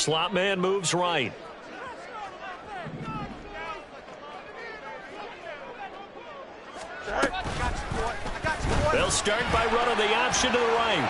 Slot man moves right. They'll start by running the option to the right.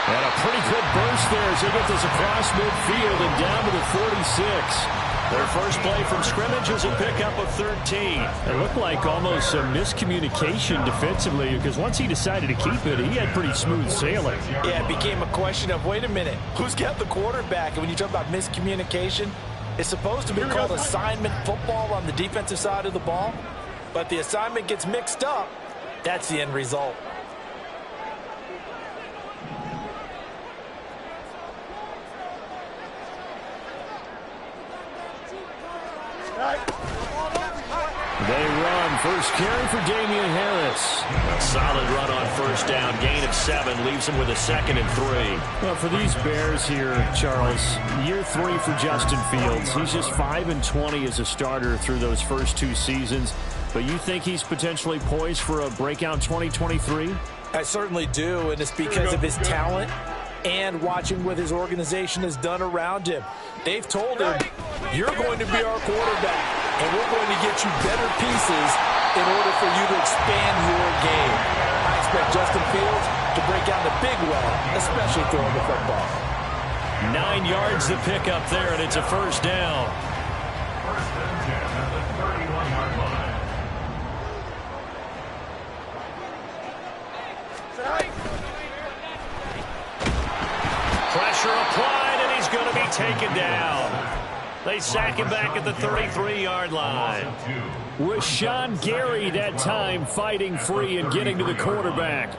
And a pretty good burst there as they get this across midfield and down to the 46. Their first play from scrimmage is a pickup of 13. It looked like almost some miscommunication defensively because once he decided to keep it, he had pretty smooth sailing. Yeah, it became a question of, wait a minute, who's got the quarterback? And when you talk about miscommunication, it's supposed to be called assignment football on the defensive side of the ball. But the assignment gets mixed up. That's the end result. They run. First carry for Damian Harris. A solid run on first down. Gain of 7 leaves him with a 2nd and 3. Well, for these Bears here, Charles, year 3 for Justin Fields. He's just 5-20 as a starter through those first 2 seasons. But you think he's potentially poised for a breakout 2023? I certainly do, and it's because of his talent and watching what his organization has done around him. They've told him, you're going to be our quarterback, and we're going to get you better pieces in order for you to expand your game. I expect Justin Fields to break out in a big way, especially throwing the football. 9 yards to pick up there, and it's a first down. First and 10 at the 31-yard line. Pressure applied, and he's going to be taken down. They sack him back at the 33-yard line. With Sean Gary that time fighting free and getting to the quarterback.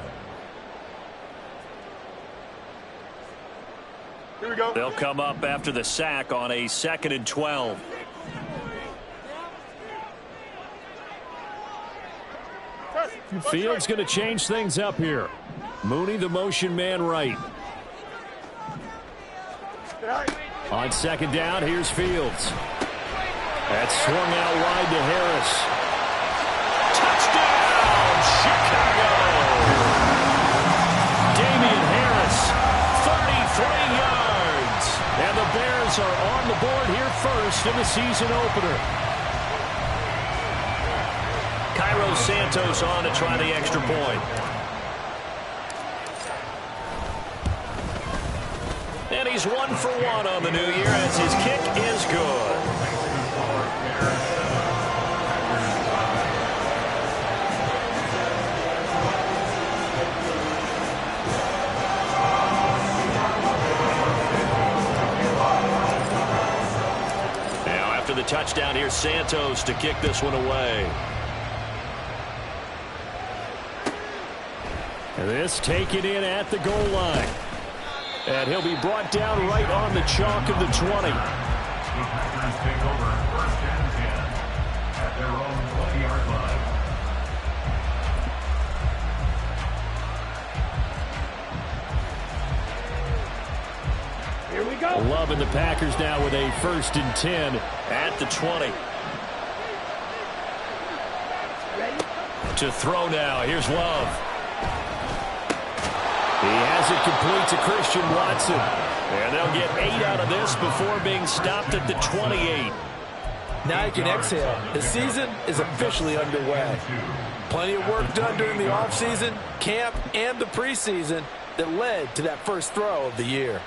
Here we go. They'll come up after the sack on a 2nd and 12. Fields going to change things up here. Mooney, the motion man right. On 2nd down, here's Fields. That's swung out wide to Harris. Touchdown, Chicago! Damian Harris, 33 yards. And the Bears are on the board here first in the season opener. Cairo Santos on to try the extra point. And he's 1 for 1 on the new year as his kick is good. Now after the touchdown, here's Santos to kick this one away. And this taken in at the goal line. And he'll be brought down right on the chalk of the 20. The Packers take over first and 10 at their own 20-yard line. Here we go. Loving the Packers now with a 1st and 10 At the 20. Ready? To throw now. Here's Love. He has it complete to Christian Watson. And they'll get 8 out of this before being stopped at the 28. Now you can exhale. The season is officially underway. Plenty of work done during the offseason, camp, and the preseason that led to that first throw of the year.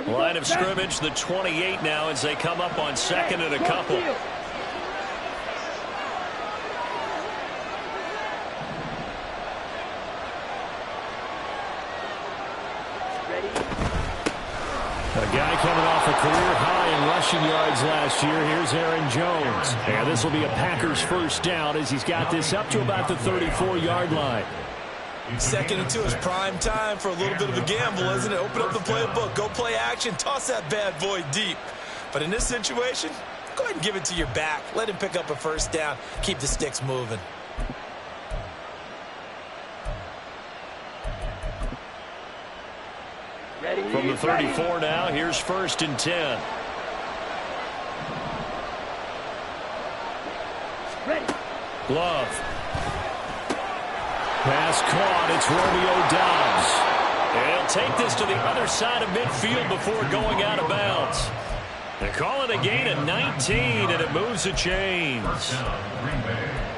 Line of scrimmage, the 28 now as they come up on 2nd and a couple. A guy coming off a career high in rushing yards last year. Here's Aaron Jones. And this will be a Packers first down as he's got this up to about the 34-yard line. 2nd and 2 is prime time for a little bit of a gamble, isn't it? Open up the playbook, go play action, toss that bad boy deep. But in this situation, go ahead and give it to your back. Let him pick up a first down. Keep the sticks moving. Ready? From the 34 now, here's 1st and 10. Ready. Glove. Pass caught. It's Romeo Doubs. And he'll take this to the other side of midfield before going out of bounds. They call it a gain of 19, and it moves the chains.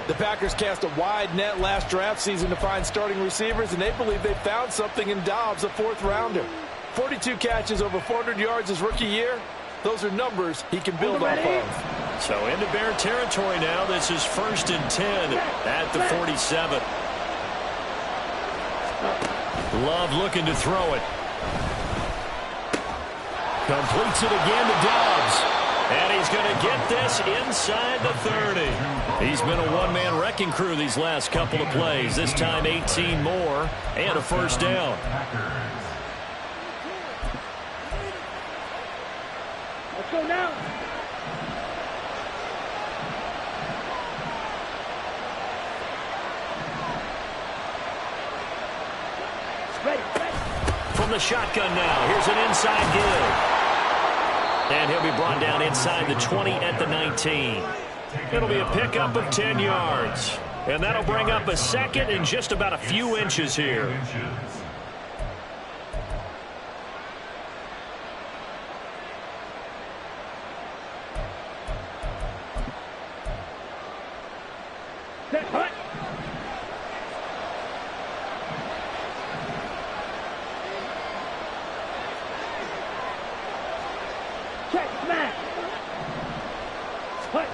The Packers cast a wide net last draft season to find starting receivers, and they believe they found something in Doubs, a fourth-rounder. 42 catches, over 400 yards his rookie year. Those are numbers he can build off of. So into Bear territory now. This is 1st and 10 at the 47. Love looking to throw it. Completes it again to Doubs. And he's going to get this inside the 30. He's been a one-man wrecking crew these last couple of plays. This time 18 more and a first down. Let's go now. Ready. From the shotgun now, here's an inside give. And he'll be brought down inside the 20 at the 19. It'll be a pickup of 10 yards. And that'll bring up a second and just about a few inches here. Set, hut. Check, smash. Hut.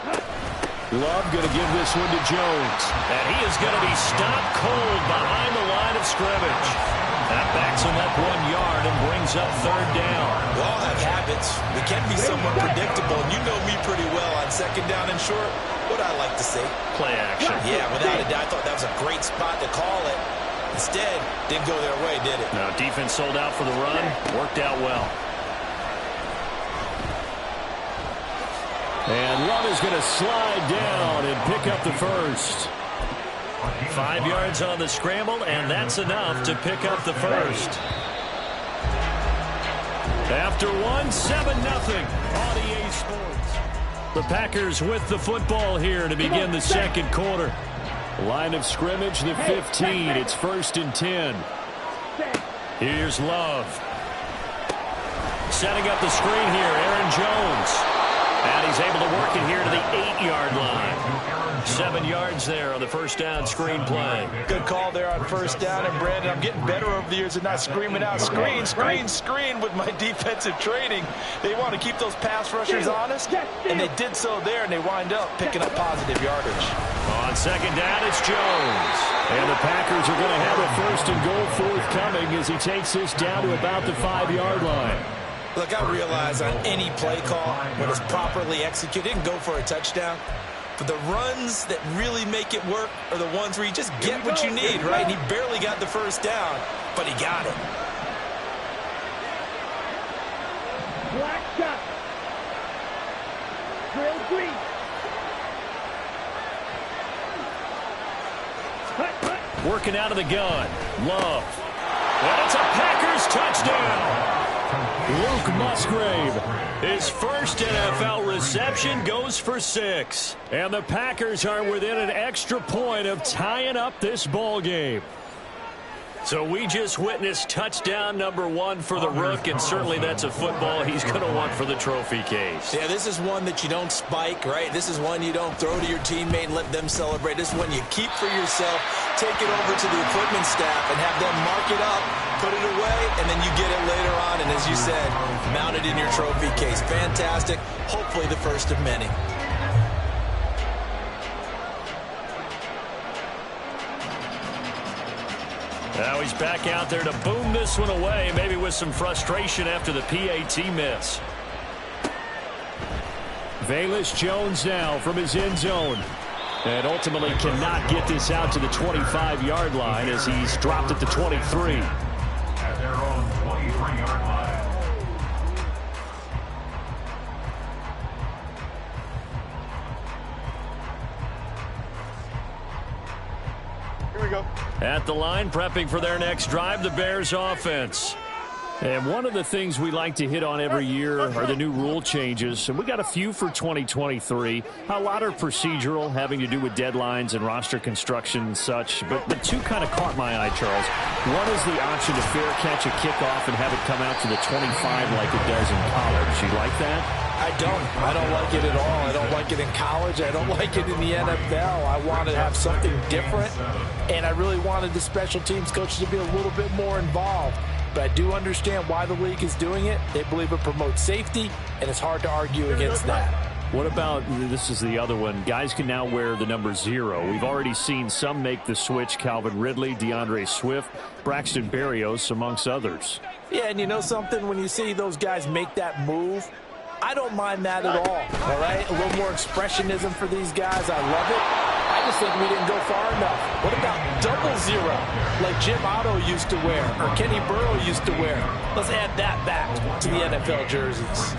Love going to give this one to Jones. And he is going to be stopped cold behind the line of scrimmage. That backs him up 1 yard and brings up third down. We all have habits. We can be somewhat predictable, and you know me pretty well on second down and short. What I like to say. Play action. Yeah, without a doubt, I thought that was a great spot to call it. Instead, didn't go their way, did it? Now, defense sold out for the run. Worked out well. And Love is going to slide down and pick up the first. 5 yards on the scramble, and that's enough to pick up the first. After one, 7-0 on EA Sports. The Packers with the football here to begin the second quarter. Line of scrimmage, the 15. It's 1st and 10. Here's Love. Setting up the screen here, Aaron Jones. And he's able to work it here to the 8-yard line. 7 yards there on the first down screen play. Good call there on first down. And, Brandon, I'm getting better over the years at not screaming out, screen with my defensive training. They want to keep those pass rushers honest, and they did so there, and they wind up picking up positive yardage. On second down, it's Jones. And the Packers are going to have a 1st and goal forthcoming as he takes this down to about the 5-yard line. Look, I realize on any play call, when it's properly executed, it can go for a touchdown. But the runs that really make it work are the ones where you just get what you need, right? And he barely got the first down, but he got it. Black shot. Drill green. Hut. Working out of the gun. Love. And it's a Packers touchdown. Luke Musgrave, his first NFL reception, goes for 6. And the Packers are within an extra point of tying up this ball game. So we just witnessed touchdown number 1 for the Rook, and certainly that's a football he's going to want for the trophy case. Yeah, this is one that you don't spike, right? This is one you don't throw to your teammate and let them celebrate. This is one you keep for yourself, take it over to the equipment staff, and have them mark it up, put it away, and then you get it later on, and as you said, mount it in your trophy case. Fantastic. Hopefully the first of many. Now he's back out there to boom this one away, maybe with some frustration after the PAT miss. Velus Jones now from his end zone. And ultimately cannot get this out to the 25-yard line as he's dropped at the 23. At their own 23-yard line. Here we go. At the line, prepping for their next drive, the Bears offense. And one of the things we like to hit on every year are the new rule changes. And we got a few for 2023. A lot are procedural, having to do with deadlines and roster construction and such. But the two kind of caught my eye, Charles. One is the option to fair catch a kickoff and have it come out to the 25 like it does in college. You like that? I don't like it at all. I don't like it in college. I don't like it in the NFL. I want to have something different, and I really wanted the special teams coaches to be a little bit more involved. But I do understand why the league is doing it. They believe it promotes safety, and it's hard to argue against that. What about, this is the other one, guys can now wear the number 0. We've already seen some make the switch, Calvin Ridley, DeAndre Swift, Braxton Berrios, amongst others. Yeah, and you know something? When you see those guys make that move, I don't mind that at all right? A little more expressionism for these guys. I love it. I just think we didn't go far enough. What about double 0, like Jim Otto used to wear or Kenny Burrow used to wear? Let's add that back to the NFL jerseys.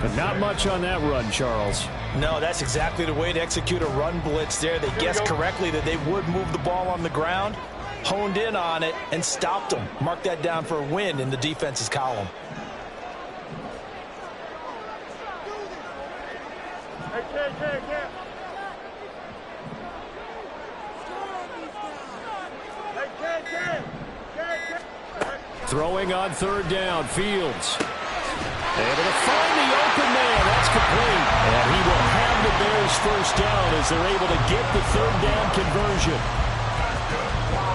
But not much on that run, Charles. No, that's exactly the way to execute a run blitz there. They guessed correctly that they would move the ball on the ground, honed in on it, and stopped them. Mark that down for a win in the defense's column. Throwing on 3rd down, Fields. Able to find the open man. That's complete. And he will have the Bears first down as they're able to get the 3rd down conversion.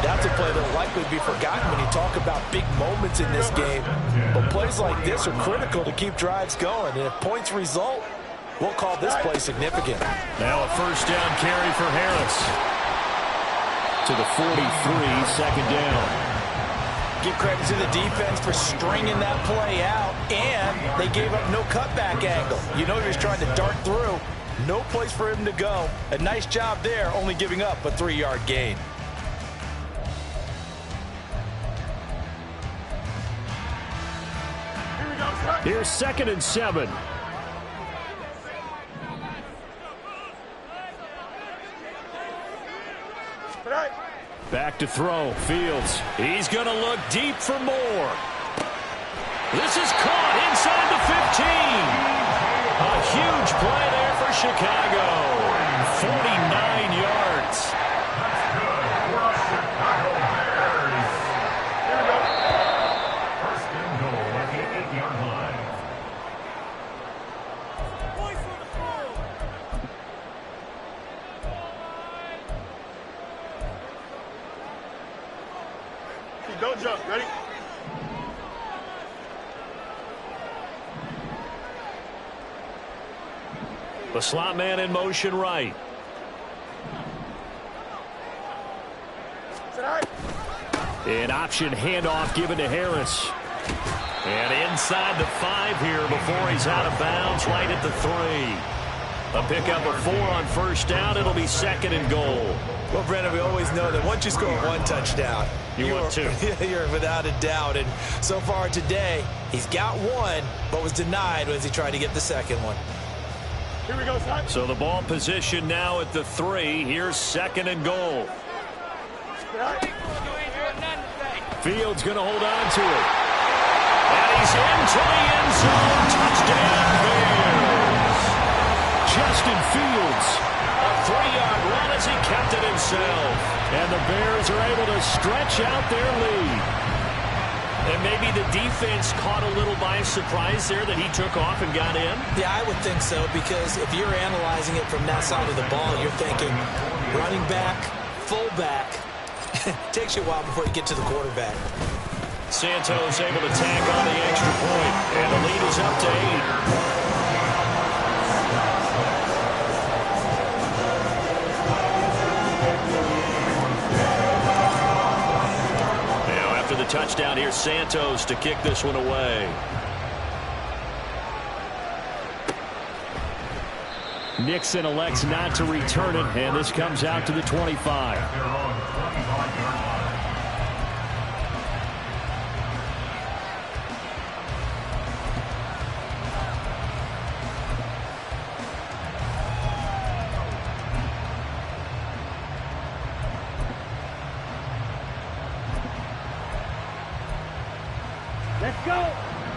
That's a play that will likely be forgotten when you talk about big moments in this game. But plays like this are critical to keep drives going. And if points result, we'll call this play significant. Now a 1st down carry for Harris. To the 43, 2nd down. Give credit to the defense for stringing that play out, and they gave up no cutback angle. You know he was trying to dart through. No place for him to go. A nice job there, only giving up a 3-yard gain. Here's 2nd and 7. Back to throw. Fields. He's going to look deep for more. This is caught inside the 15. A huge play there for Chicago. 49 yards. First and goal at the 8-yard line. Don't jump. Ready? The slot man in motion right. An option handoff given to Harris. And inside the 5 here before he's out of bounds, right at the 3. A pickup of 4 on 1st down. It'll be 2nd and goal. Well, Brendan, we always know that once you score 1 touchdown, you want 2. You're without a doubt. And so far today, he's got 1, but was denied as he tried to get the 2nd one. Here we go, son. So the ball position now at the 3. Here's 2nd and goal. Fields going to hold on to it. And he's into the end zone. Touchdown, Bears. Justin Fields. A 3-yard run as he kept it himself. And the Bears are able to stretch out their lead. And maybe the defense caught a little by surprise there that he took off and got in? Yeah, I would think so, because if you're analyzing it from that side of the ball, you're thinking running back, fullback. Takes you a while before you get to the quarterback. Santos able to tack on the extra point, and the lead is up to 8. The touchdown here, Santos to kick this one away. Nixon elects not to return it, and this comes out to the 25.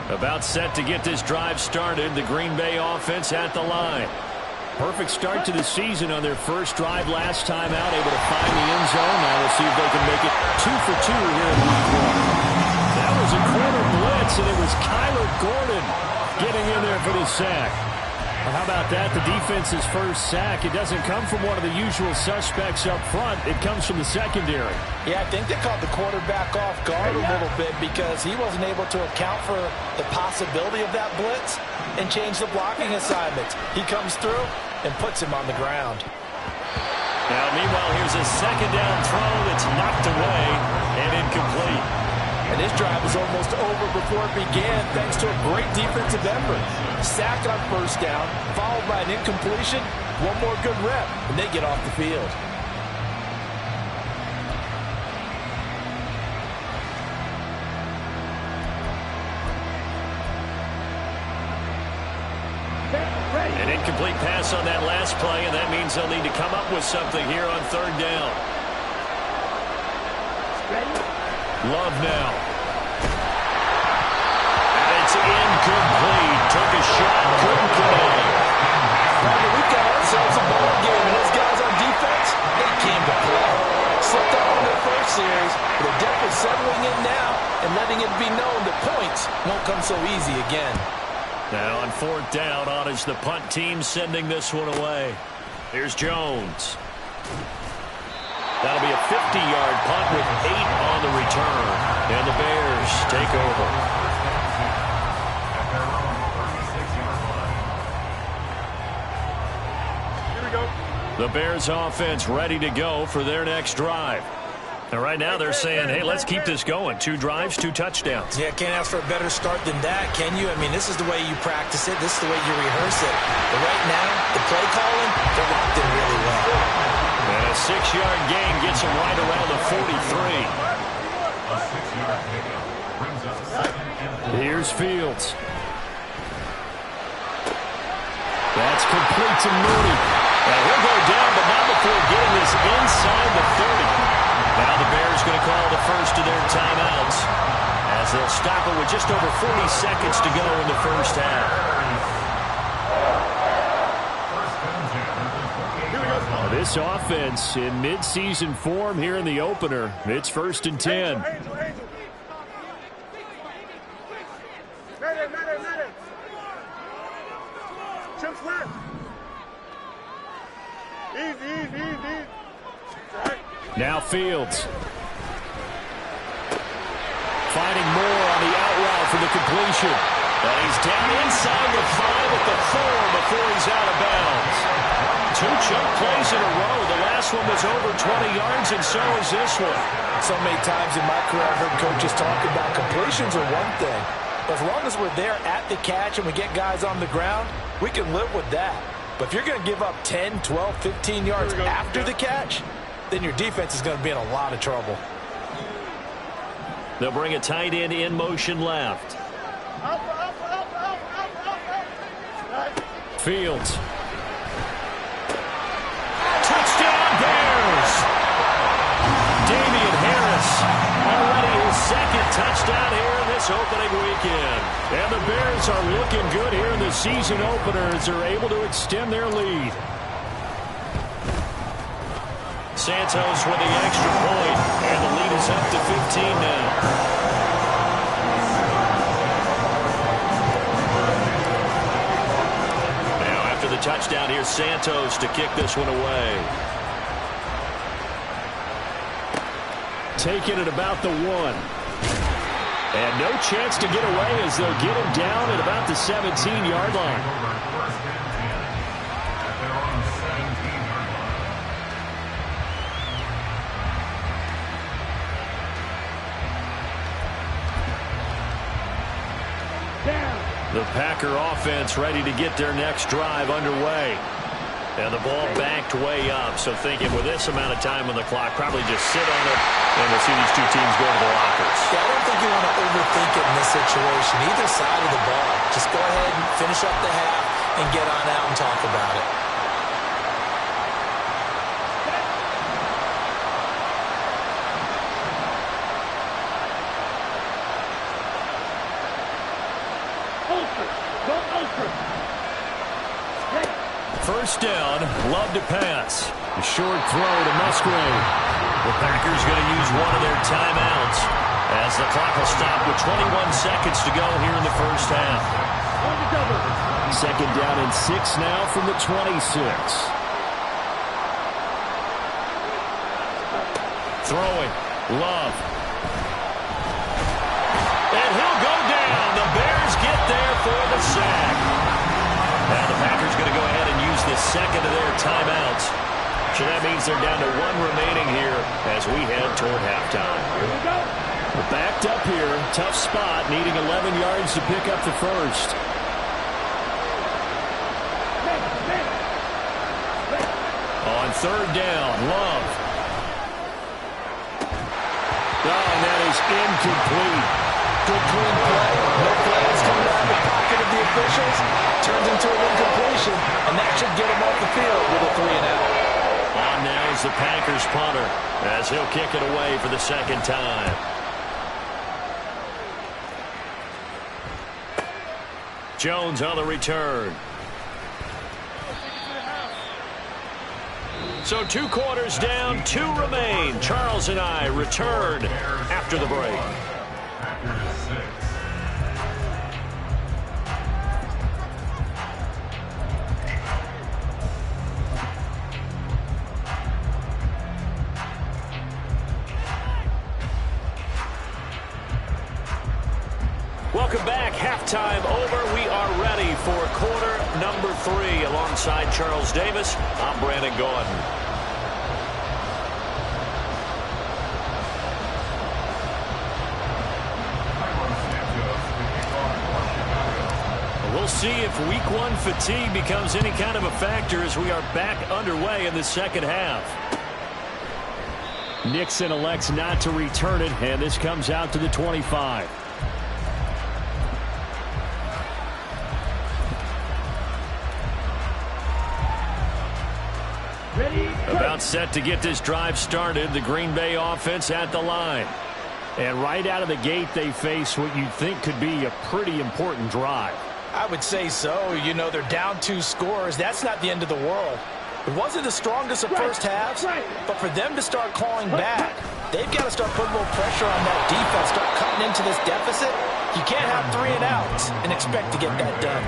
About set to get this drive started. The Green Bay offense at the line. Perfect start to the season on their first drive last time out, able to find the end zone. Now we'll see if they can make it 2 for 2 here in week 1. That was a corner blitz, and it was Kyler Gordon getting in there for the sack. Well, how about that? The defense's first sack. It doesn't come from one of the usual suspects up front. It comes from the secondary. Yeah, I think they caught the quarterback off guard a little bit because he wasn't able to account for the possibility of that blitz and change the blocking assignments. He comes through and puts him on the ground. Now, meanwhile, here's a second down throw that's knocked away and incomplete. And this drive was almost over before it began thanks to a great defensive effort. Sack on first down, followed by an incompletion, one more good rep, and they get off the field. An incomplete pass on that last play, and that means they'll need to come up with something here on third down. Love now. And it's incomplete. Took a shot, couldn't connect. We've got ourselves a ball game, and those guys on defense, they came to play. Slipped up on their first series, but they're definitely settling in now and letting it be known that points won't come so easy again. Now on fourth down, on is the punt team sending this one away. Here's Jones. That'll be a 50-yard punt with 8 on the return. And the Bears take over. Here we go. The Bears offense ready to go for their next drive. And right now they're saying, hey, let's keep this going. 2 drives, 2 touchdowns. Yeah, can't ask for a better start than that, can you? I mean, this is the way you practice it. This is the way you rehearse it. But right now, the play calling, they're locked in really well. And a 6-yard gain gets him right around the 43. A 6-yard pickup brings up 2nd and 4. Here's Fields. That's complete to Mooney. Now he'll go down, but not before getting this inside the 30. Now the Bears going to call the first of their timeouts as they'll stop it with just over 40 seconds to go in the first half. This offense in midseason form here in the opener. It's 1st and 10. Madden. Chips left. Easy. Now Fields. Finding more on the out route for the completion. And he's down inside the 5 at the 4 before he's out of bounds. 2 chunk plays in a row. The last one was over 20 yards, and so is this one. So many times in my career I've heard coaches talk about completions are one thing. But as long as we're there at the catch and we get guys on the ground, we can live with that. But if you're going to give up 10, 12, 15 yards after the catch, then your defense is going to be in a lot of trouble. They'll bring a tight end in motion left. Fields. Touchdown Bears! Damian Harris already his 2nd touchdown here in this opening weekend. And the Bears are looking good here in the season opener as they're able to extend their lead. Santos with the extra point, and the lead is up to 15 now. The touchdown here, Santos to kick this one away. Taking it about the 1. And no chance to get away as they'll get him down at about the 17-yard line. The Packer offense ready to get their next drive underway. And the ball backed way up. So thinking with this amount of time on the clock, probably just sit on it, and we'll see these 2 teams go to the lockers. Yeah, I don't think you want to overthink it in this situation. Either side of the ball. Just go ahead and finish up the half and get on out and talk about it. First down, Love to pass. A short throw to Musgrave. The Packers going to use one of their timeouts as the clock will stop with 21 seconds to go here in the first half. Second down and 6 now from the 26. Throwing, Love. And he'll go down. The Bears get there for the sack. Now the Packers going to go ahead and use the second of their timeouts. So that means they're down to one remaining here as we head toward halftime. We're backed up here. Tough spot, needing 11 yards to pick up the first. On third down, Love. Oh, and that is incomplete. Good clean play. No flags coming out of the pocket of the officials. Turns into an incompletion, and that should get him off the field with a 3-and-out. On now is the Packers punter as he'll kick it away for the second time. Jones on the return. So 2 quarters down, 2 remain. Charles and I return after the break. Packers 6. Welcome back. Halftime over. We are ready for quarter number 3. Alongside Charles Davis, I'm Brandon Gordon. We'll see if week 1 fatigue becomes any kind of a factor as we are back underway in the second half. Nixon elects not to return it, and this comes out to the 25. About set to get this drive started. The Green Bay offense at the line. And right out of the gate, they face what you'd think could be a pretty important drive. I would say so. You know, they're down 2 scores. That's not the end of the world. It wasn't the strongest of first halves, but for them to start clawing back, they've got to start putting a little pressure on that defense, start cutting into this deficit. You can't have 3-and-outs and expect to get that done.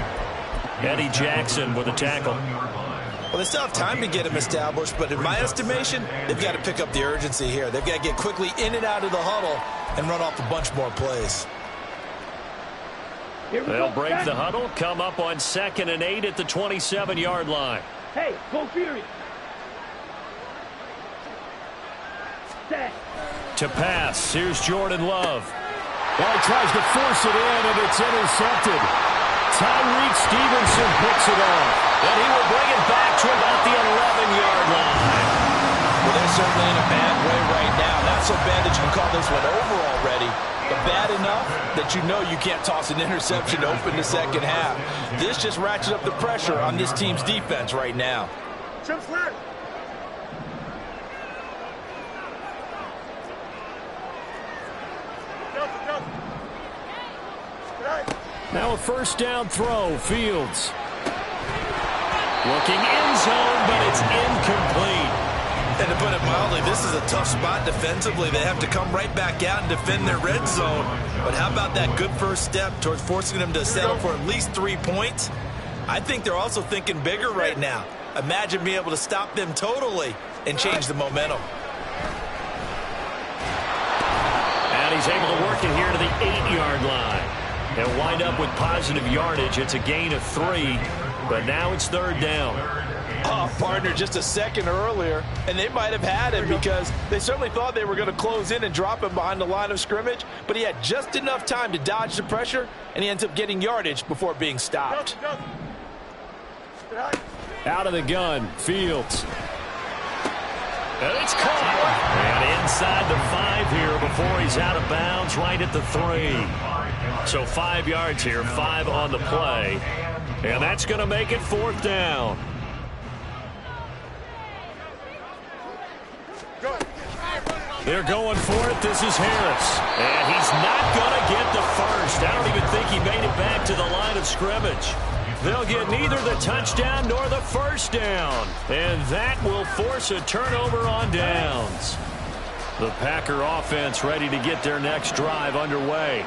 Eddie Jackson with a tackle. Well, they still have time to get him established, but in my estimation, they've got to pick up the urgency here. They've got to get quickly in and out of the huddle and run off a bunch more plays. They'll break the huddle, come up on 2nd and 8 at the 27-yard line. Hey, go Fury. To pass, here's Jordan Love. Well, he tries to force it in, and it's intercepted. Tyreek Stevenson picks it off. And he will bring it back to about the 11-yard line. Well, they're certainly in a bad way right now. Not so bad that you can call this one over already, but bad enough that you know you can't toss an interception to open the second half. This just ratchets up the pressure on this team's defense right now. Jump left. Now a first down throw, Fields. Looking end zone, but it's incomplete. And to put it mildly, this is a tough spot defensively. They have to come right back out and defend their red zone. But how about that good first step towards forcing them to settle for at least 3 points? I think they're also thinking bigger right now. Imagine being able to stop them totally and change the momentum. And he's able to work it here to the 8-yard line. And wind up with positive yardage. It's a gain of 3, but now it's 3rd down. Oh, partner, just a second earlier, and they might have had him because they certainly thought they were going to close in and drop him behind the line of scrimmage, but he had just enough time to dodge the pressure, and he ends up getting yardage before being stopped. Out of the gun, Fields. And it's caught. And inside the 5 here before he's out of bounds, right at the 3. So 5 yards here, 5 on the play. And that's going to make it 4th down. They're going for it. This is Harris. And he's not going to get the first. I don't even think he made it back to the line of scrimmage. They'll get neither the touchdown nor the first down. And that will force a turnover on downs. The Packer offense ready to get their next drive underway.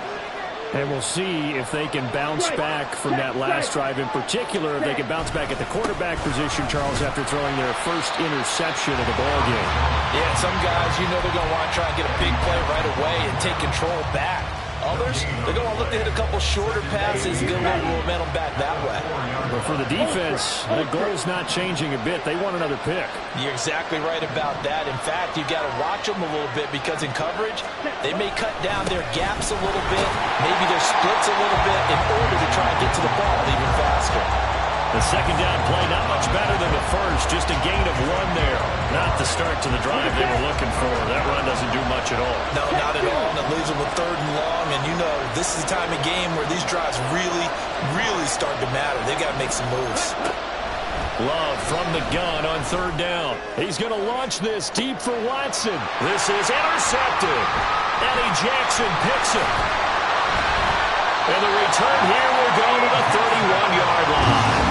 And we'll see if they can bounce back from that last drive. In particular, if they can bounce back at the quarterback position, Charles, after throwing their first interception of the ballgame. Yeah, some guys, you know they're going to want to try and get a big play right away and take control back. Others, they're going to look to hit a couple shorter passes and get a little momentum back that way. But for the defense, the goal's not changing a bit. They want another pick. You're exactly right about that. In fact, you've got to watch them a little bit because in coverage, they may cut down their gaps a little bit, maybe their splits a little bit in order to try and get to the ball even faster. The second down play, not much better than the first, just a gain of 1 there. Not the start to the drive they were looking for. That run doesn't do much at all. No, not at all, and it leaves them with 3rd and long, and you know this is the time of game where these drives really start to matter. They've got to make some moves. Love from the gun on 3rd down. He's going to launch this deep for Watson. This is intercepted. Eddie Jackson picks it. And the return here will go to the 31-yard line.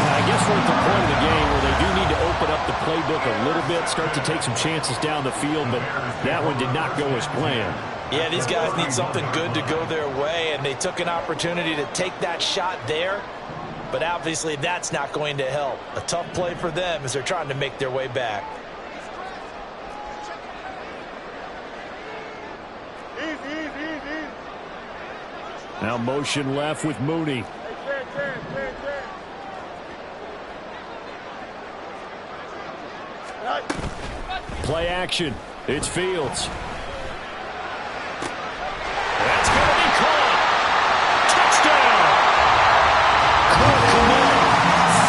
I guess we're at the point of the game where they do need to open up the playbook a little bit, start to take some chances down the field, but that one did not go as planned. Yeah, these guys need something good to go their way, and they took an opportunity to take that shot there, but obviously that's not going to help. A tough play for them as they're trying to make their way back. Now motion left with Mooney. Play action. It's Fields. That's going to be caught. Touchdown. Cook,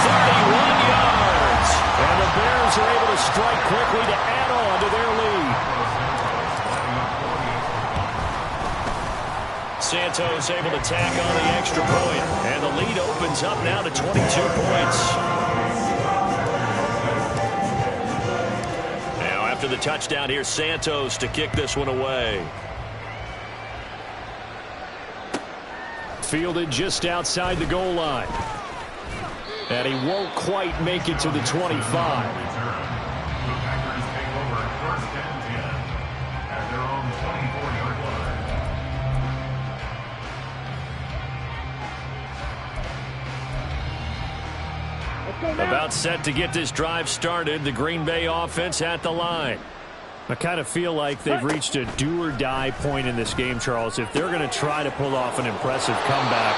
31 yards. And the Bears are able to strike quickly to add on to their lead. Santos able to tack on the extra point. And the lead opens up now to 22 points. After the touchdown, here's Santos to kick this one away. Fielded just outside the goal line. And he won't quite make it to the 25. About set to get this drive started. The Green Bay offense at the line. I kind of feel like they've reached a do-or-die point in this game, Charles. If they're going to try to pull off an impressive comeback,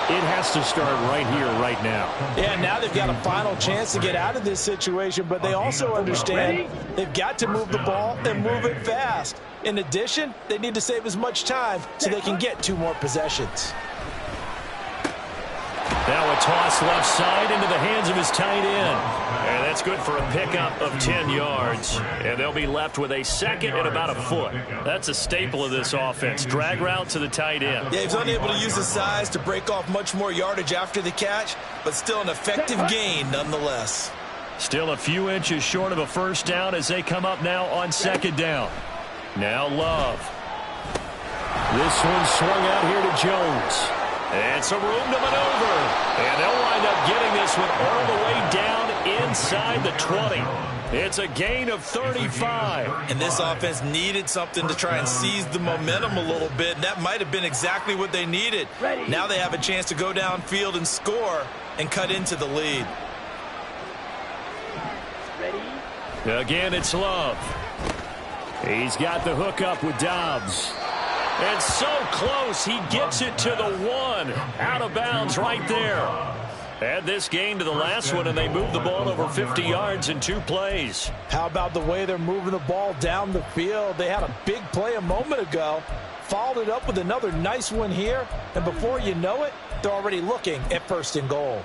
it has to start right here, right now. Yeah, now they've got a final chance to get out of this situation, but they also understand they've got to move the ball and move it fast. In addition, they need to save as much time so they can get 2 more possessions. Now a toss left side into the hands of his tight end. And that's good for a pickup of 10 yards. And they'll be left with a second and about a foot. That's a staple of this offense. Drag route to the tight end. Yeah, he's unable to use his size to break off much more yardage after the catch, but still an effective gain nonetheless. Still a few inches short of a first down as they come up now on 2nd down. Now Love. This one swung out here to Jones. And some room to maneuver. And they'll wind up getting this one all the way down inside the 20. It's a gain of 35. And this offense needed something to try and seize the momentum a little bit. And that might have been exactly what they needed. Now they have a chance to go downfield and score and cut into the lead. Again, it's Love. He's got the hook up with Dobbs. And so close, he gets it to the 1. Out of bounds right there. Add this gain to the last one, and they move the ball over 50 yards in 2 plays. How about the way they're moving the ball down the field? They had a big play a moment ago, followed it up with another nice one here, and before you know it, they're already looking at 1st and goal.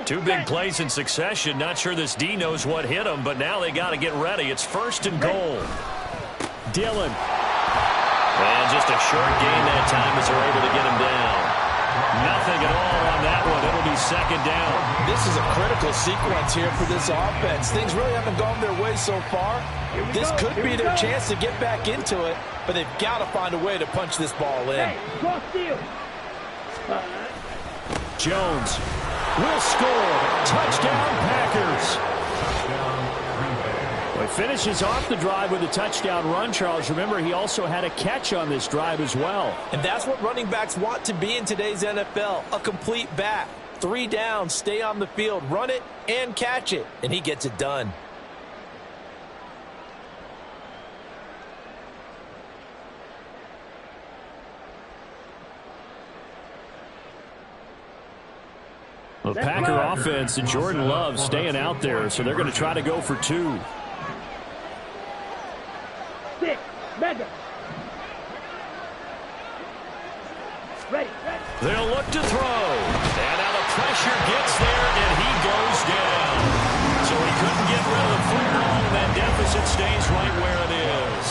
2 big plays in succession. Not sure this D knows what hit him, but now they got to get ready. It's 1st and goal. Dillon. And just a short gain that time as they're able to get him down. Nothing at all on that one. It'll be second down. This is a critical sequence here for this offense. Things really haven't gone their way so far. This could be their chance to get back into it, but they've got to find a way to punch this ball in. Jones will score. Touchdown, Packers. Well, he finishes off the drive with a touchdown run, Charles. Remember, he also had a catch on this drive as well. And that's what running backs want to be in today's NFL, a complete back. 3 downs, stay on the field, run it, and catch it. And he gets it done. The Packer offense and Jordan Love staying out there, so they're going to try to go for 2. Madden. Ready. They'll look to throw. And now the pressure gets there, and he goes down. So he couldn't get rid of the football, and that deficit stays right where it is.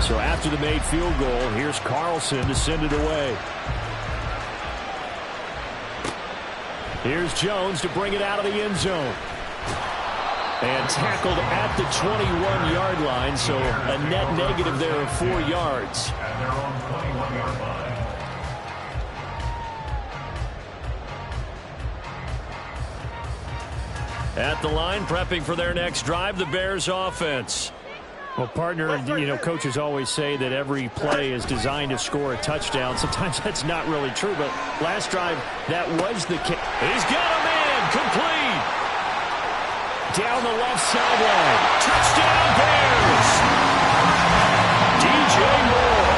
So after the made field goal, here's Carlson to send it away. Here's Jones to bring it out of the end zone. And tackled at the 21-yard line, so a net negative there of 4 yards. At their own 21-yard line. At the line, prepping for their next drive, the Bears offense. Well, partner, you know, coaches always say that every play is designed to score a touchdown. Sometimes that's not really true, but last drive, that was the case. He's got a man, complete. Down the left sideline. Touchdown, Bears. DJ Moore,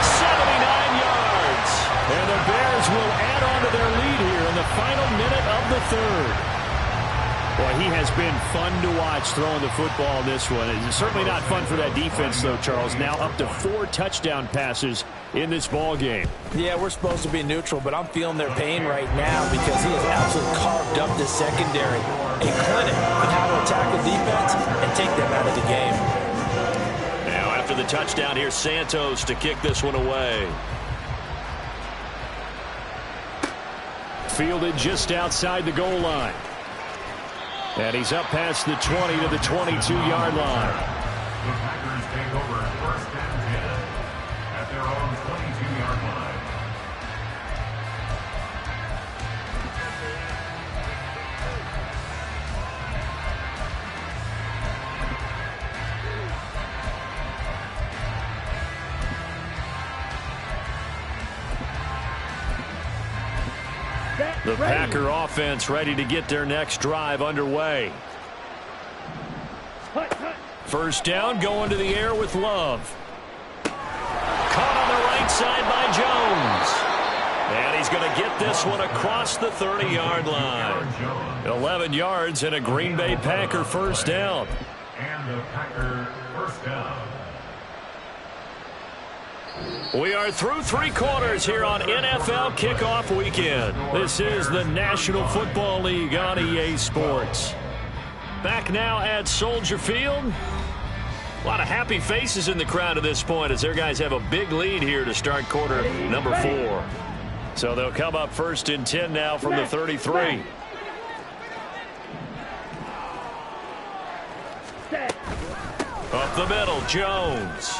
79 yards. And the Bears will add on to their lead here in the final minute of the third. Boy, he has been fun to watch throwing the football in this one. It's certainly not fun for that defense, though, Charles. Now up to 4 touchdown passes in this ball game. Yeah, we're supposed to be neutral, but I'm feeling their pain right now because he has absolutely carved up this secondary. A clinic on how to attack the defense and take them out of the game. Now after the touchdown, here's Santos to kick this one away. Fielded just outside the goal line. And he's up past the 20 to the 22-yard line. The Packers take over 1st and 10 at their own 22-yard line. The Packer offense ready to get their next drive underway. First down, going to the air with Love. Caught on the right side by Jones. And he's going to get this one across the 30-yard line. 11 yards and a Green Bay Packer first down. And the Packer first down. We are through 3 quarters here on NFL Kickoff Weekend. This is the National Football League on EA Sports. Back now at Soldier Field. A lot of happy faces in the crowd at this point as their guys have a big lead here to start quarter number 4. So they'll come up 1st and 10 now from the 33. Up the middle, Jones.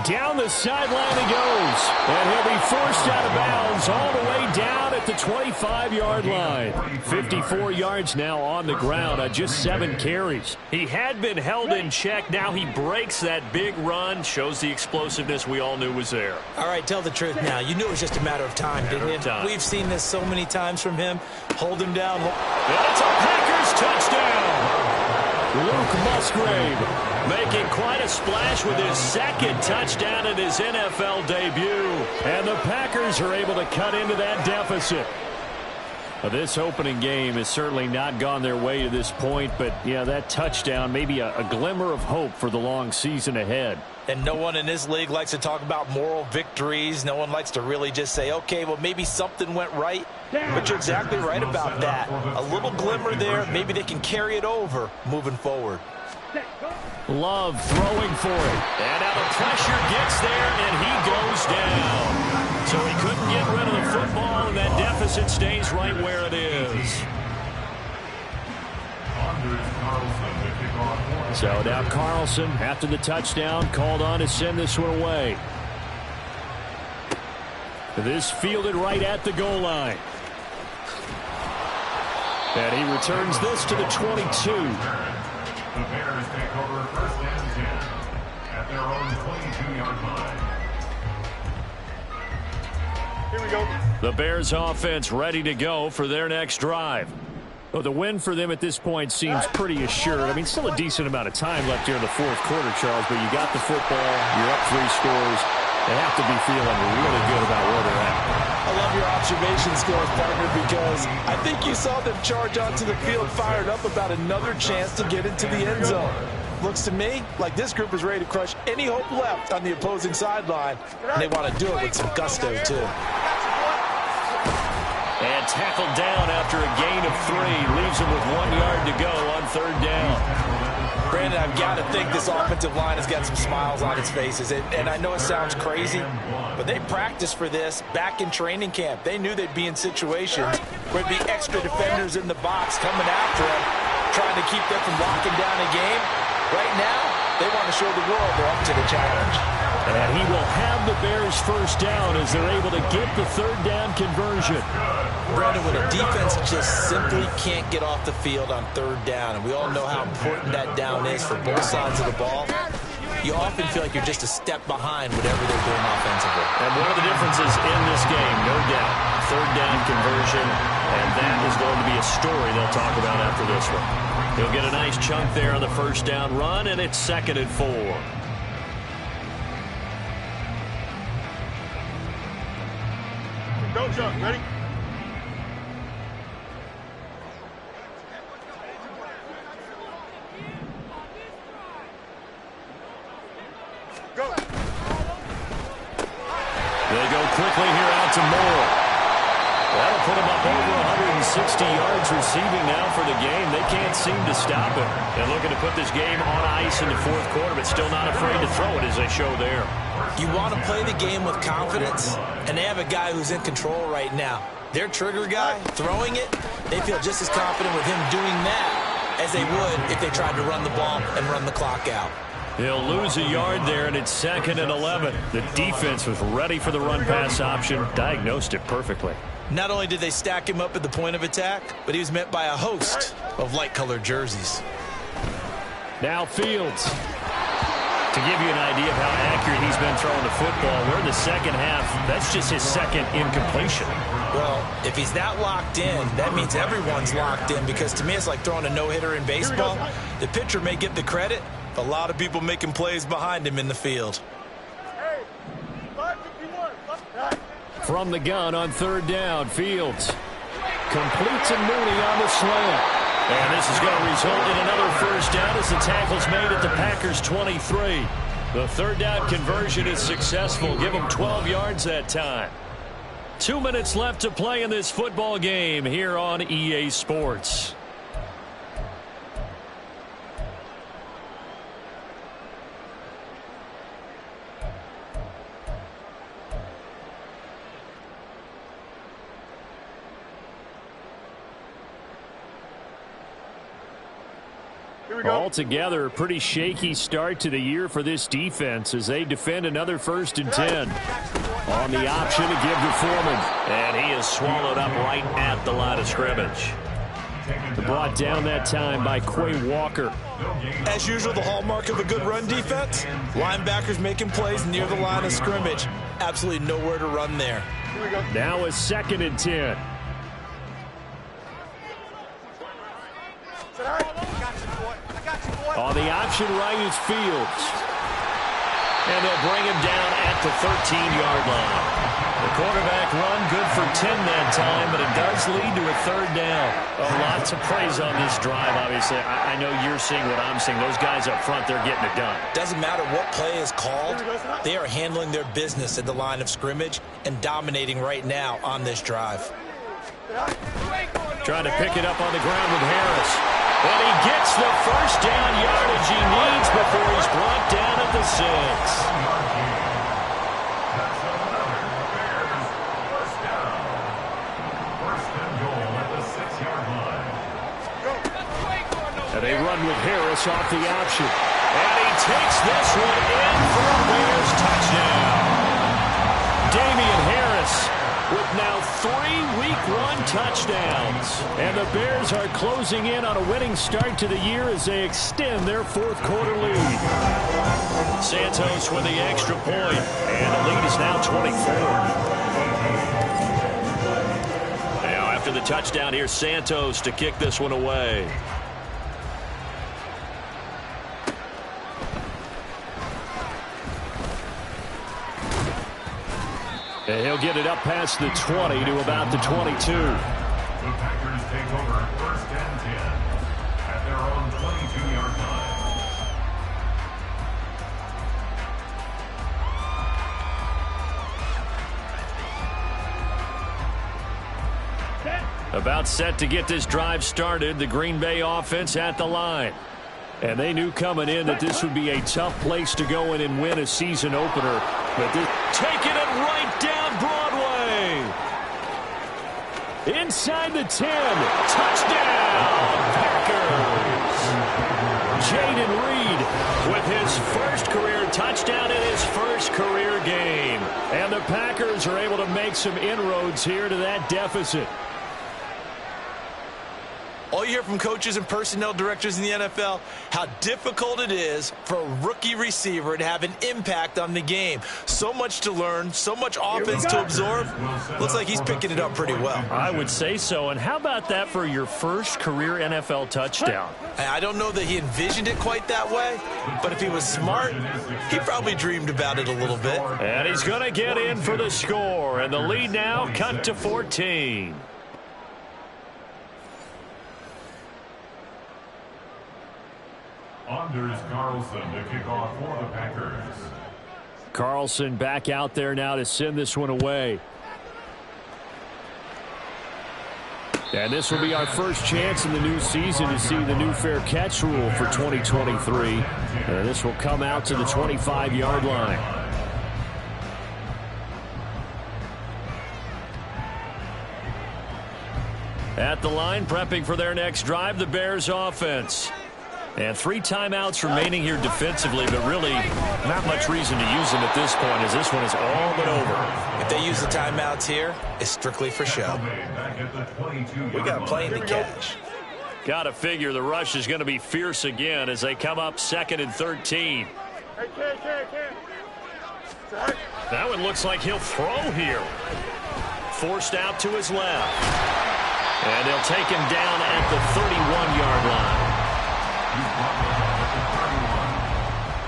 Down the sideline he goes. And he'll be forced out of bounds all the way down at the 25-yard line. 54 yards now on the ground on just 7 carries. He had been held in check. Now he breaks that big run. Shows the explosiveness we all knew was there. All right, tell the truth now. You knew it was just a matter of time, didn't you? We've seen this so many times from him. Hold him down. And it's a Packers touchdown. Luke Musgrave making quite a splash with his 2nd touchdown in his NFL debut. And the Packers are able to cut into that deficit. Well, this opening game has certainly not gone their way to this point, but yeah, that touchdown may be a glimmer of hope for the long season ahead. And no one in this league likes to talk about moral victories. No one likes to really just say, okay, well, maybe something went right. But you're exactly right about that. A little glimmer there. Maybe they can carry it over moving forward. Love throwing for it. And now the pressure gets there, and he goes down. So he couldn't get rid of the football, and that deficit stays right where it is. So now Carlson, after the touchdown, called on to send this one away. This fielded right at the goal line. And he returns this to the 22. The Bears take over first and 10 at their own 22-yard line. Here we go. The Bears offense ready to go for their next drive. Well, the win for them at this point seems pretty assured. I mean, still a decent amount of time left here in the fourth quarter, Charles, but you got the football, you're up 3 scores. They have to be feeling really good about where they're at. I love your observation skills, partner, because I think you saw them charge onto the field fired up about another chance to get into the end zone. Looks to me like this group is ready to crush any hope left on the opposing sideline, and they want to do it with some gusto, too. And tackled down after a gain of 3. Leaves him with 1 yard to go on 3rd down. Brandon, I've got to think this offensive line has got some smiles on its faces. And I know it sounds crazy, but they practiced for this back in training camp. They knew they'd be in situations where there'd be extra defenders in the box coming after them, trying to keep them from locking down a game. Right now, they want to show the world they're up to the challenge. And he will have the Bears first down as they're able to get the 3rd down conversion. Brandon, when a defense just simply can't get off the field on 3rd down, and we all know how important that down is for both sides of the ball, you often feel like you're just a step behind whatever they're doing offensively. And one of the differences in this game, no doubt, 3rd down conversion, and that is going to be a story they'll talk about after this one. He'll get a nice chunk there on the 1st down run, and it's 2nd and 4. Go, Chuck. Ready? Go. They go quickly here out to Moore. That'll put him up over 160 yards receiving now for the game. They can't seem to stop him. They're looking to put this game on ice in the 4th quarter, but still not afraid to throw it as they show there. You want to play the game with confidence, and they have a guy who's in control right now. Their trigger guy, throwing it, they feel just as confident with him doing that as they would if they tried to run the ball and run the clock out. He'll lose a yard there, and it's 2nd and 11. The defense was ready for the run-pass option, diagnosed it perfectly. Not only did they stack him up at the point of attack, but he was met by a host of light-colored jerseys. Now Fields. To give you an idea of how accurate he's been throwing the football, we're in the 2nd half. That's just his 2nd incompletion. Well, if he's that locked in, that means everyone's locked in, because to me it's like throwing a no-hitter in baseball. The pitcher may get the credit, but a lot of people making plays behind him in the field. From the gun on 3rd down, Fields completes a Mooney on the slant. And this is going to result in another 1st down as the tackle's made at the Packers' 23. The 3rd down conversion is successful. Give them 12 yards that time. 2 minutes left to play in this football game here on EA Sports. Altogether, a pretty shaky start to the year for this defense as they defend another 1st and 10. On the option to give to Foreman. And he is swallowed up right at the line of scrimmage. Brought down that time by Quay Walker. As usual, the hallmark of a good run defense, linebackers making plays near the line of scrimmage. Absolutely nowhere to run there. Now a 2nd and 10. On the option right is Fields. And they'll bring him down at the 13-yard line. The quarterback run good for 10 that time, but it does lead to a 3rd down. Lots of praise on this drive, obviously. I know you're seeing what I'm seeing. Those guys up front, they're getting it done. Doesn't matter what play is called. They are handling their business at the line of scrimmage and dominating right now on this drive. Trying to pick it up on the ground with Harris. And he gets the first down yardage he needs before he's brought down at the 6. And they run with Harris off the option. And he takes this one in for a Bears touchdown. Damian Harris with now 3 Week 1 touchdowns. And the Bears are closing in on a winning start to the year as they extend their 4th quarter lead. Santos with the extra point, and the lead is now 24. Now after the touchdown, here's Santos to kick this one away. And he'll get it up past the 20 to about the 22. The Packers take over 1st and 10 at their own 22-yard line. About set to get this drive started, the Green Bay offense at the line. And they knew coming in that this would be a tough place to go in and win a season opener. But this taking it right down Broadway. Inside the 10. Touchdown, Packers. Jaden Reed with his first career touchdown in his first career game. And the Packers are able to make some inroads here to that deficit. All you hear from coaches and personnel directors in the NFL, how difficult it is for a rookie receiver to have an impact on the game. So much to learn, so much offense to absorb. Looks like he's picking it up pretty well. I would say so. And how about that for your first career NFL touchdown? I don't know that he envisioned it quite that way, but if he was smart, he probably dreamed about it a little bit. And he's going to get in for the score. And the lead now cut to 14. Anders Carlson to kick off for the Packers. Carlson back out there now to send this one away. And this will be our first chance in the new season to see the new fair catch rule for 2023. And this will come out to the 25-yard line. At the line, prepping for their next drive, the Bears offense. And 3 timeouts remaining here defensively, but really not much reason to use them at this point as this one is all but over. If they use the timeouts here, it's strictly for show. We got plenty to catch. Got to figure the rush is going to be fierce again as they come up 2nd and 13. That one looks like he'll throw here. Forced out to his left. And they'll take him down at the 31-yard line.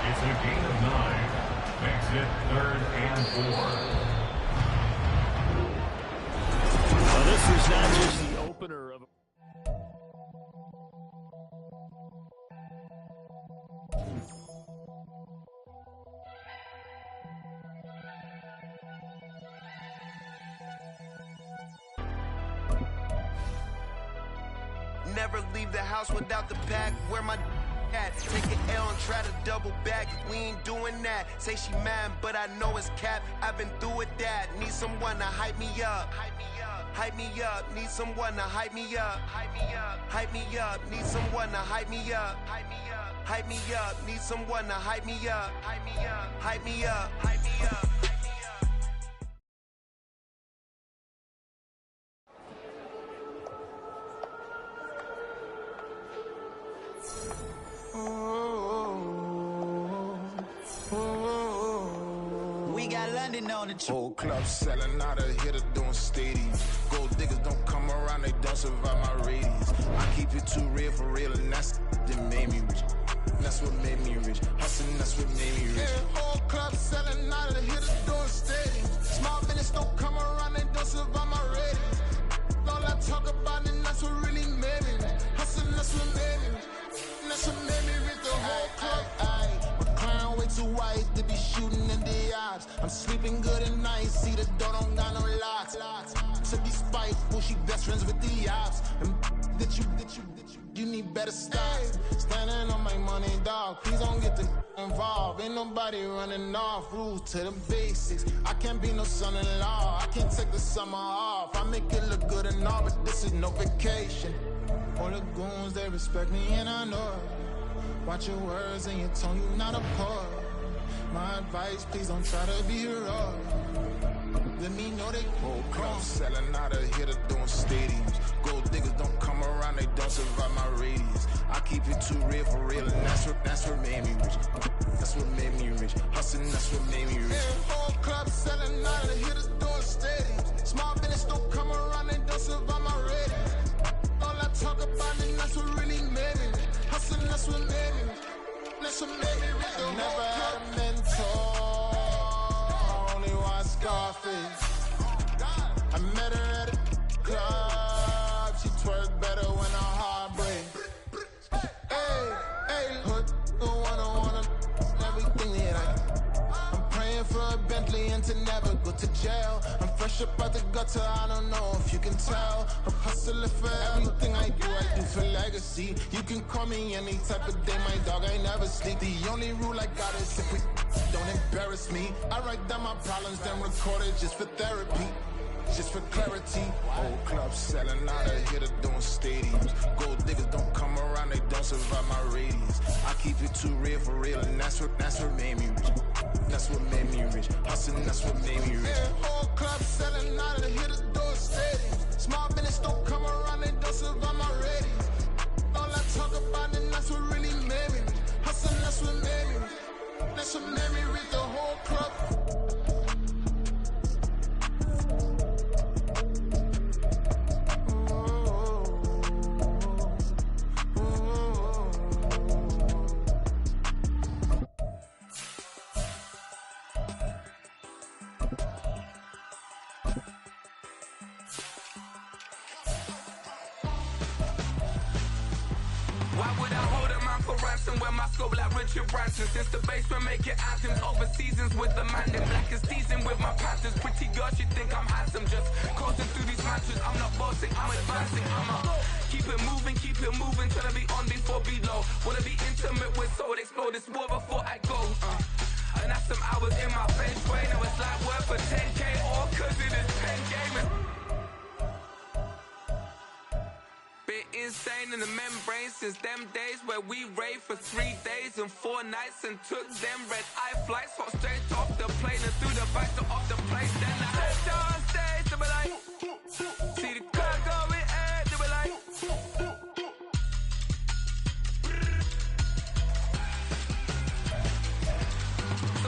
It's a gain of 9. Makes it 3rd and 4. Well, this was not just the opener of. Never leave the house without the pack. Where my at? Take an L and try to double back. We ain't doing that. Say she mad, but I know it's cap. I've been through with that. Need someone to hype me up. Hype me up. Hype me up. Need someone to hype me up. Hype me up. Hype me up. Need someone to hype me up. Hype me up. Hype me up. Need someone to hype me up. Hype me up. Hype me up. Hype me up. On the whole club selling out of hitter doing stadiums. Gold diggers don't come around, they don't survive my ratings. I keep it too real for real, and that's that made me rich. That's what made me rich. Hustling, that's what made me rich. Whole club selling out of hitter doing stadiums. Small business don't come around, they don't survive my ratings. All I talk about, and that's what really made me rich. Hustling, that's what made me rich. That's what made me rich. The whole club. McLaren way too white to be shooting in the eyes. I'm sleeping good at night, see the door don't got no locks. To be spiteful, she best friends with the ops. And that you You need better stocks. Standing on my money, dog. Please don't get the involved. Ain't nobody running off. Rules to the basics. I can't be no son-in-law. I can't take the summer off. I make it look good and all, but this is no vacation. All the goons, they respect me and I know it. Watch your words and your tone, you not a poet. My advice, please don't try to be heroic. Let me know they whole club selling out of here to doing stadiums. Gold diggers don't come around, they don't survive my radius. I keep it too real for real, and that's what made me rich. That's what made me rich. Hustling, that's what made me rich. Yeah, whole club selling out of here to doing stadiums. Small business don't come around, they don't survive my radius. All I talk about it, that's what really made me rich. Hustling, that's what made me rich. That's what made me rich. I never had a mentor. Scarface. I met her at a club. She twerk better when her heart breaks. Hey, hood, wanna everything that I'm praying for a Bentley and to never go to jail. I'm fresh up out the gutter, I don't know if you can tell. I'm hustling for everything I do for legacy. You can call me any type of day, my dog, I never sleep. The only rule I got is if we don't embarrass me. I write down my problems, then record it just for therapy, just for clarity. Whole club selling out of here to doing stadiums. Gold diggers don't come around, they don't survive my radius. I keep it too real for real, and that's what made me rich. That's what made me rich. Hustling, that's what made me rich. Yeah, whole club selling out of here to doing stadiums. Small business don't come around, they don't survive my radius. All I talk about it, that's what really made me rich. Hustling, that's what made me rich. That's what made me read the whole club. Why would I hold a man for ransom when my scope like Richard Branson? Since the basement making anthems over seasons with the man in black is seasoned with my patterns. Pretty girls, you think I'm handsome, just coasting through these matches. I'm not bossing, I'm advancing. Keep it moving, trying to be on before below. Wanna be intimate with soul, explore this war before I go. And that's some hours in my bench way. Now it's like work for 10K, all cause it is pen gaming. Insane in the membrane since them days where we raved for 3 days and 4 nights and took them red eye flights, hot straight off the plane and through the back to off the place. Then I stepped on stage, they were like, see the crowd going air, they were like, so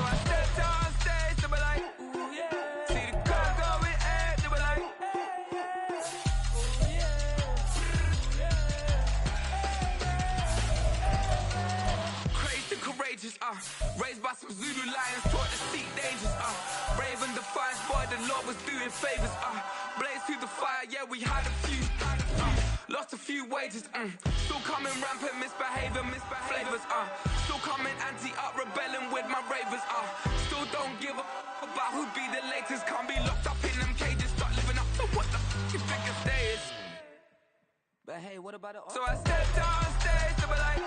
I stepped on stage, they were like, ooh yeah, see the crowd going air, they were like, raised by some Zulu lions, taught to seek dangers, brave and defiant, boy, the Lord was doing favors, blaze through the fire, yeah, we had a few, lost a few wages, still coming rampant, misbehaving, flavors, still coming anti-up, rebelling with my ravers, still don't give a about who be the latest, can't be locked up in them cages, start living up to what the you think of day is. But hey, what about it? So I stepped on stage, they were like,